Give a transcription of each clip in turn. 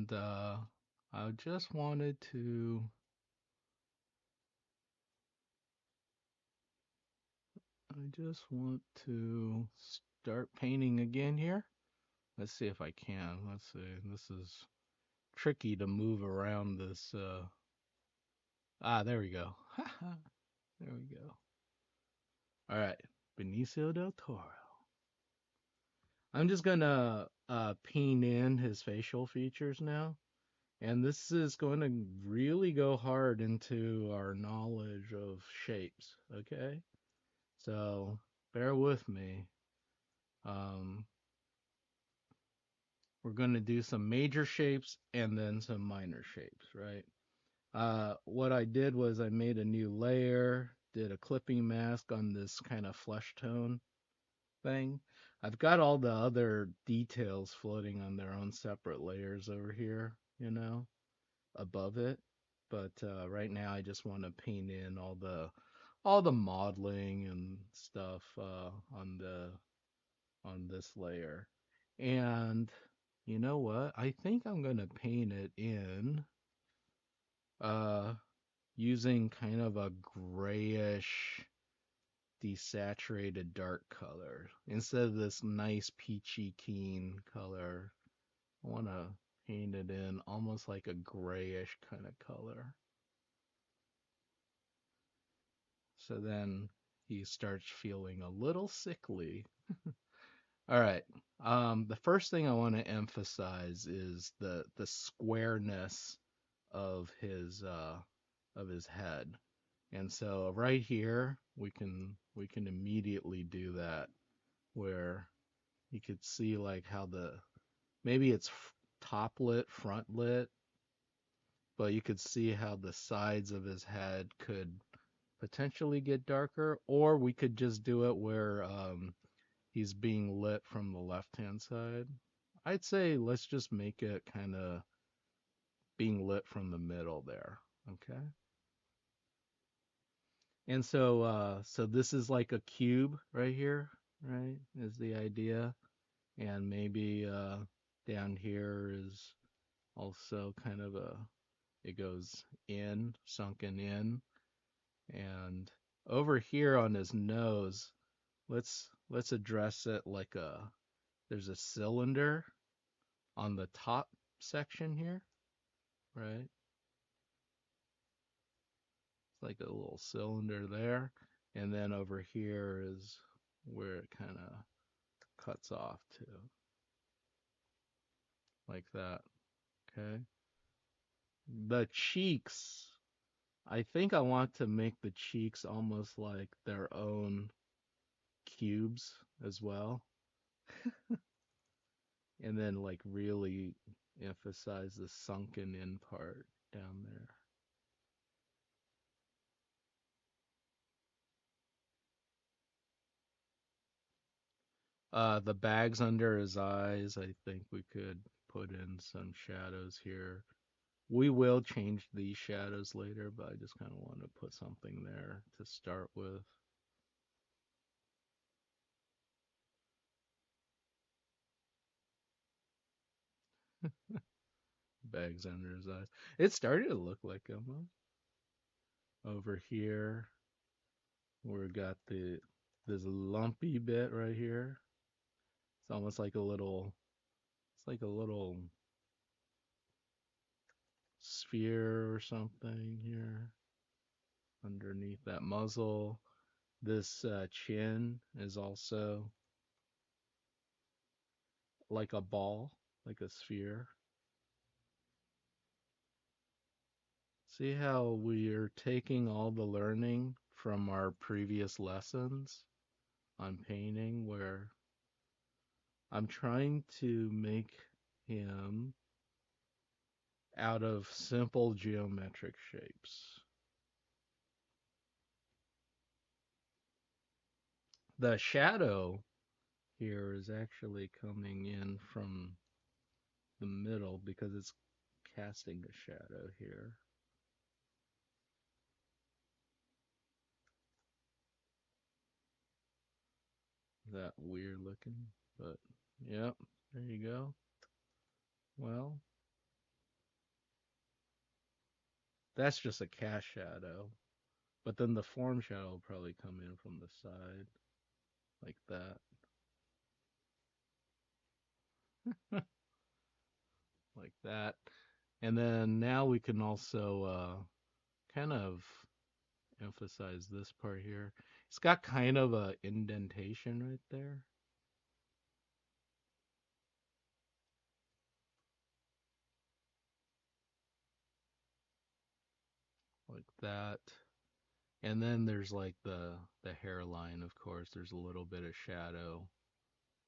and I just wanted to I just want to start painting again here. Let's see if I can. Let's see. This is tricky to move around this there we go. There we go. All right. Benicio del Toro. I'm just gonna paint in his facial features now. And this is going to really go hard into our knowledge of shapes, okay? So bear with me. Um, we're going to do some major shapes and then some minor shapes, right? What I did was I made a new layer, did a clipping mask on this kind of flesh tone thing. I've got all the other details floating on their own separate layers over here, above it. But right now I just want to paint in all the modeling and stuff on this layer. And you know what? I think I'm gonna paint it in uh using kind of a grayish desaturated dark color instead of this nice peachy keen color. I want to paint it in almost like a grayish kind of color. So then he starts feeling a little sickly. All right. The first thing I want to emphasize is the squareness of his head. And so right here we can immediately do that where you could see like how maybe it's top lit, front lit, but you could see how the sides of his head could potentially get darker, or we could just do it where he's being lit from the left hand side. I'd say let's just make it kind of being lit from the middle there. Okay. And so this is like a cube right here, right? Is the idea. And maybe down here is also kind of it goes in, sunken in. And over here on his nose, let's address it like there's a cylinder on the top section here, right? It's like a little cylinder there. And then over here is where it kind of cuts off to, like that. Okay. The cheeks, I think I want to make the cheeks almost like their own cubes as well. And then like really emphasize the sunken in part down there. The bags under his eyes, I think we could put in some shadows here. We will change these shadows later, but I just kind of want to put something there to start with. Bags under his eyes. It started to look like him. Over here, we got this lumpy bit right here. It's almost like a little sphere or something here underneath that muzzle. This chin is also like a ball, like a sphere. See how we're taking all the learning from our previous lessons on painting, where I'm trying to make him out of simple geometric shapes. The shadow here is actually coming in from the middle because it's casting a shadow here. That weird looking, but yep, there you go. Well, That's just a cast shadow. But then the form shadow will probably come in from the side like that. Like that. And then now we can also kind of emphasize this part here. It's got kind of a indentation right there. Like that. And then there's like the hairline, of course. There's a little bit of shadow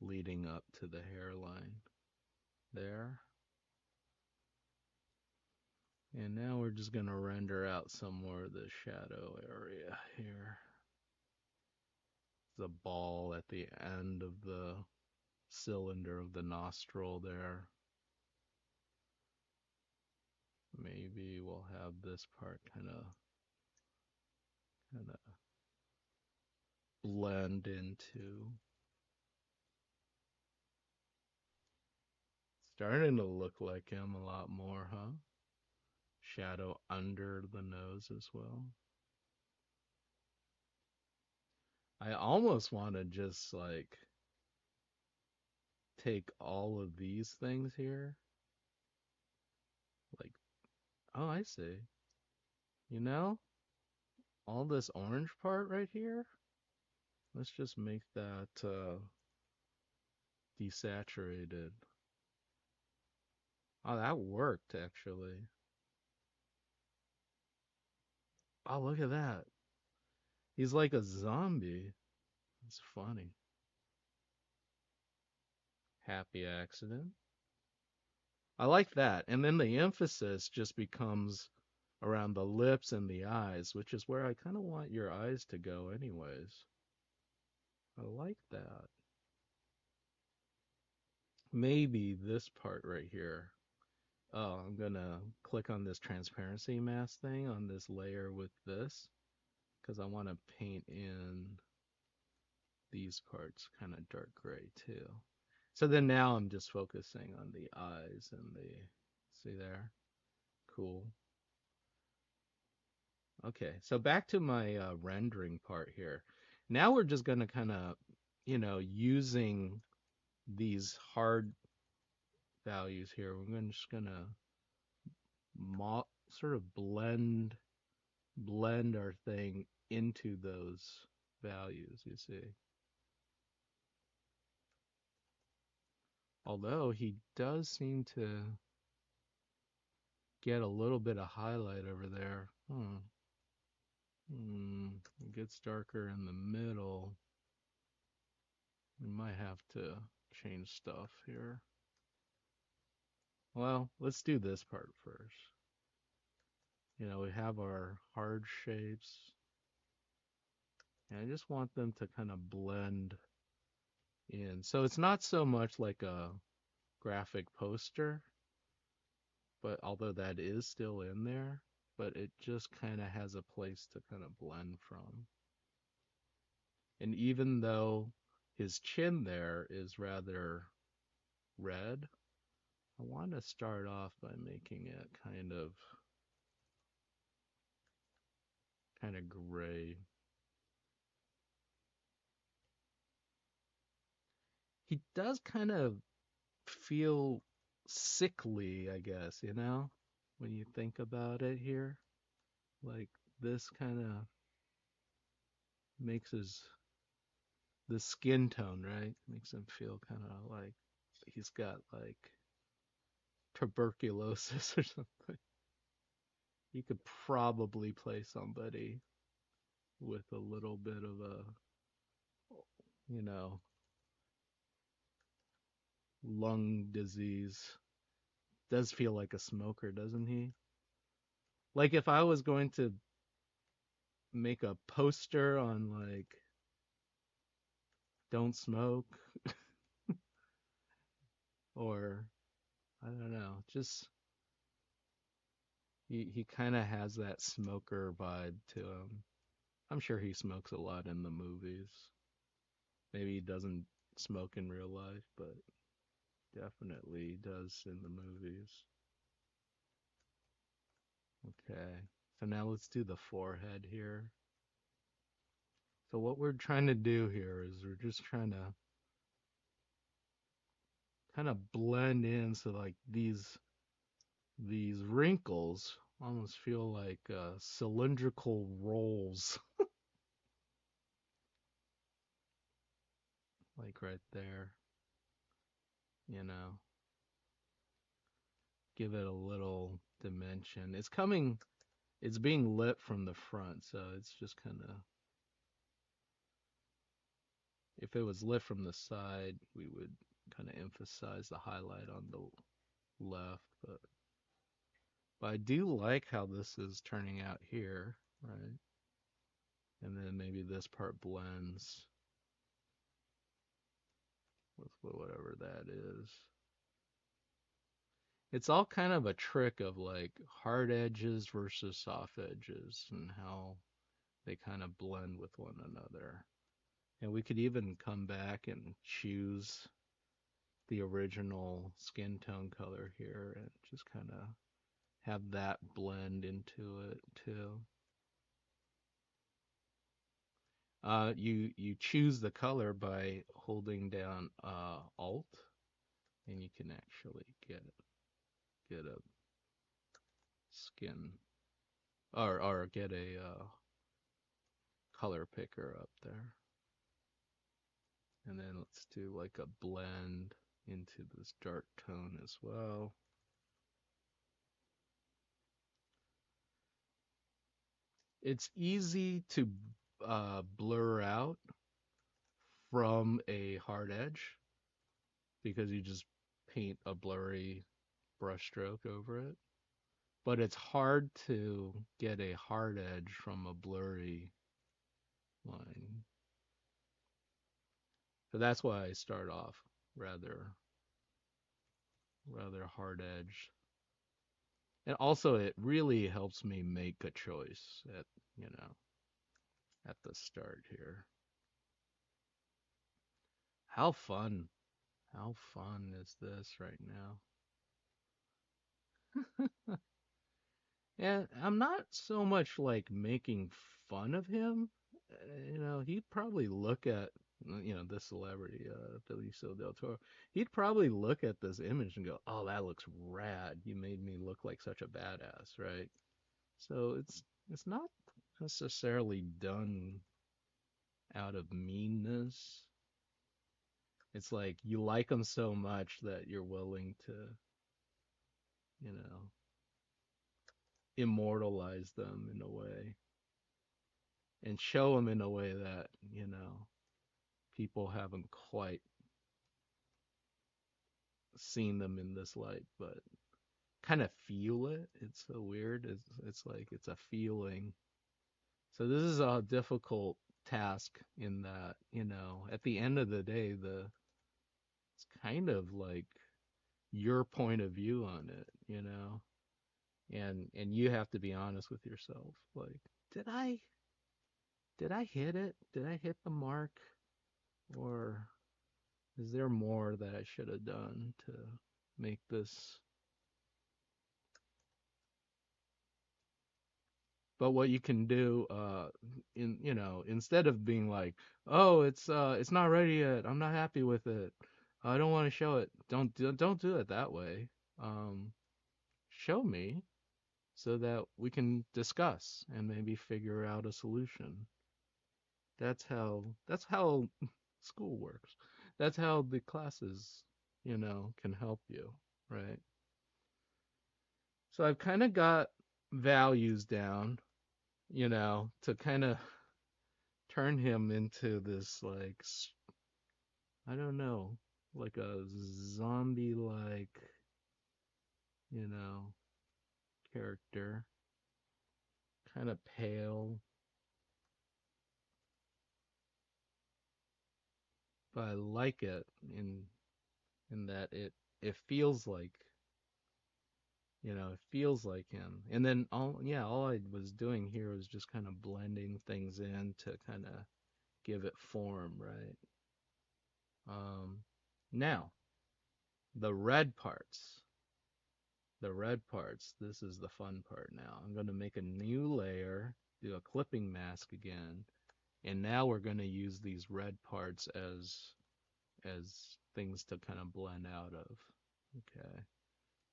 leading up to the hairline there. And now we're just going to render out some more of the shadow area here. The ball at the end of the cylinder of the nostril there. Maybe we'll have this part kind of blend into. Starting to look like him a lot more, huh? Shadow under the nose as well. I almost want to just like take all of these things here. Like, oh, I see. You know, all this orange part right here. Let's just make that desaturated. Oh, that worked actually. Oh, look at that. He's like a zombie. It's funny. Happy accident. I like that. And then the emphasis just becomes around the lips and the eyes, which is where I kind of want your eyes to go, anyways. I like that. Maybe this part right here. Oh, I'm gonna click on this transparency mask thing on this layer with this because I want to paint in these parts kind of dark gray too. So then now I'm just focusing on the eyes and the, see there? Cool. Okay, so back to my rendering part here. Now we're just going to kind of, using these hard values here, just going to sort of blend our thing into those values, you see. Although he does seem to get a little bit of highlight over there. It gets darker in the middle. We might have to change stuff here. Well, let's do this part first. We have our hard shapes. And I just want them to kind of blend in. So it's not so much like a graphic poster, but although that is still in there, but it just kind of has a place to kind of blend from. And even though his chin there is rather red, I want to start off by making it kind of gray. He does kind of feel sickly, I guess, when you think about it here. Like this kind of makes the skin tone, right? Makes him feel kind of like he's got like tuberculosis or something. You could probably play somebody with a little bit of a, you know, lung disease. Does feel like a smoker, doesn't he? Like if I was going to make a poster on like don't smoke or I don't know, just he kind of has that smoker vibe to him. I'm sure he smokes a lot in the movies. Maybe he doesn't smoke in real life, but definitely does in the movies. Okay. So now let's do the forehead here. So what we're trying to do here is we're just trying to kind of blend in so like these wrinkles almost feel like cylindrical rolls, like right there, you know. Give it a little dimension. It's being lit from the front, so it's just kind of, if it was lit from the side, we would kind of emphasize the highlight on the left, but I do like how this is turning out here, right? And then maybe this part blends with whatever that is. It's all kind of a trick of like hard edges versus soft edges and how they kind of blend with one another. And we could even come back and choose the original skin tone color here and just kind of have that blend into it too. You choose the color by holding down Alt, and you can actually get a skin or get a color picker up there. And then let's do like a blend into this dark tone as well. It's easy to blur out from a hard edge because you just paint a blurry brushstroke over it. But it's hard to get a hard edge from a blurry line. So that's why I start off rather rather hard edge. And also it really helps me make a choice at, you know, at the start here. How fun. How fun is this right now? And I'm not so much like making fun of him. You know, he'd probably look at, you know, this celebrity, Benicio del Toro. He'd probably look at this image and go, "Oh, that looks rad. You made me look like such a badass," right? So it's not necessarily done out of meanness. It's like you like them so much that you're willing to, you know, immortalize them in a way and show them in a way that, you know, people haven't quite seen them in this light, but kind of feel it. It's so weird. It's like it's a feeling. So this is a difficult task in that, you know, at the end of the day, the it's kind of like your point of view on it, you know, and you have to be honest with yourself. Like, did I did I hit it? Did I hit the mark? Or is there more that I should have done to make this? But what you can do, in you know, instead of being like, oh, it's not ready yet. I'm not happy with it. I don't want to show it. Don't do it that way. Um, Show me so that we can discuss and maybe figure out a solution. That's how school works. That's how the classes, you know, can help you, right? So I've kind of got values down, you know, to kind of turn him into this like I don't know, like a zombie like, you know, character, kind of pale, but I like it in that it feels like, you know, it feels like him. And then all I was doing here was just kind of blending things in to kind of give it form, right? Um, Now the red parts. the red parts. This is the fun part now. I'm going to make a new layer, do a clipping mask again, and now we're going to use these red parts as things to kind of blend out of. Okay.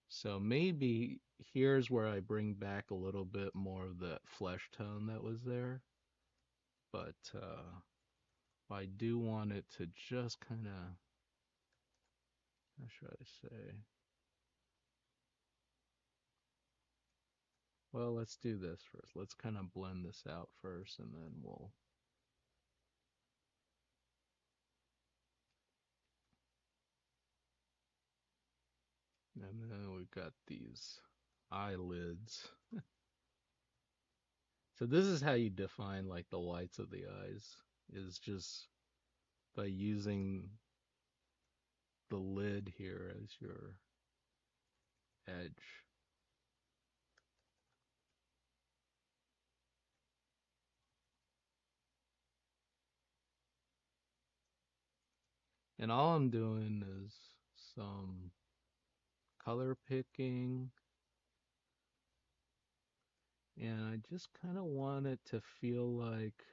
So maybe here's where I bring back a little bit more of that flesh tone that was there, but I do want it to just kind of, how should I say? Well, let's do this first. Let's kind of blend this out first, and then and then we've got these eyelids. So this is how you define like the whites of the eyes, is just by using the lid here as your edge. And all I'm doing is some color picking, and I just kind of want it to feel like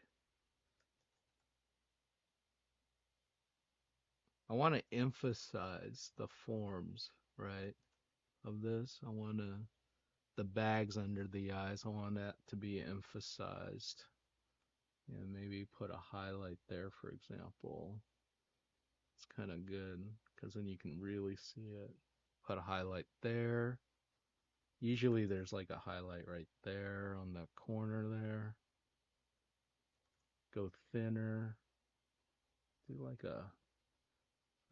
I want to emphasize the forms, right, of this. I want to, the bags under the eyes, I want that to be emphasized. And maybe put a highlight there, for example. It's kind of good because then you can really see it. Put a highlight there. Usually there's like a highlight right there on the corner there. Go thinner. Do like a,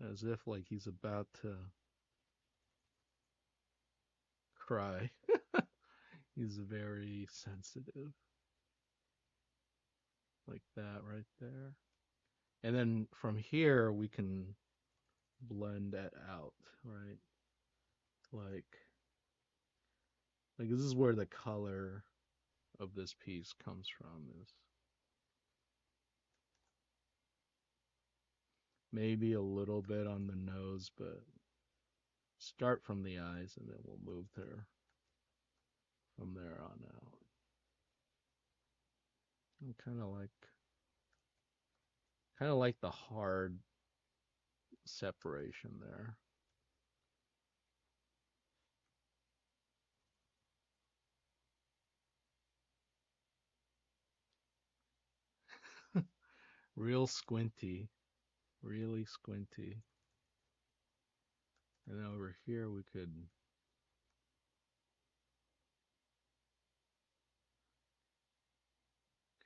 as if like he's about to cry. He's very sensitive. Like that right there. And then from here we can blend that out, right? Like this is where the color of this piece comes from, is maybe a little bit on the nose, but start from the eyes and then we'll move there from there on out. I kind of like the hard separation there. Real squinty, really squinty. And over here we could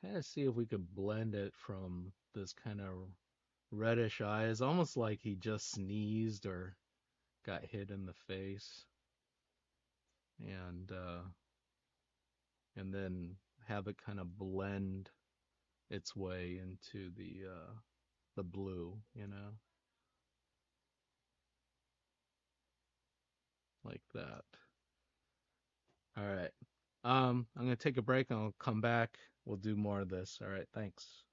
kind of see if we could blend it from this kind of reddish eyes, almost like he just sneezed or got hit in the face, and and then have it kind of blend its way into the blue, like that. All right. I'm gonna take a break and I'll come back. We'll do more of this. All right, thanks.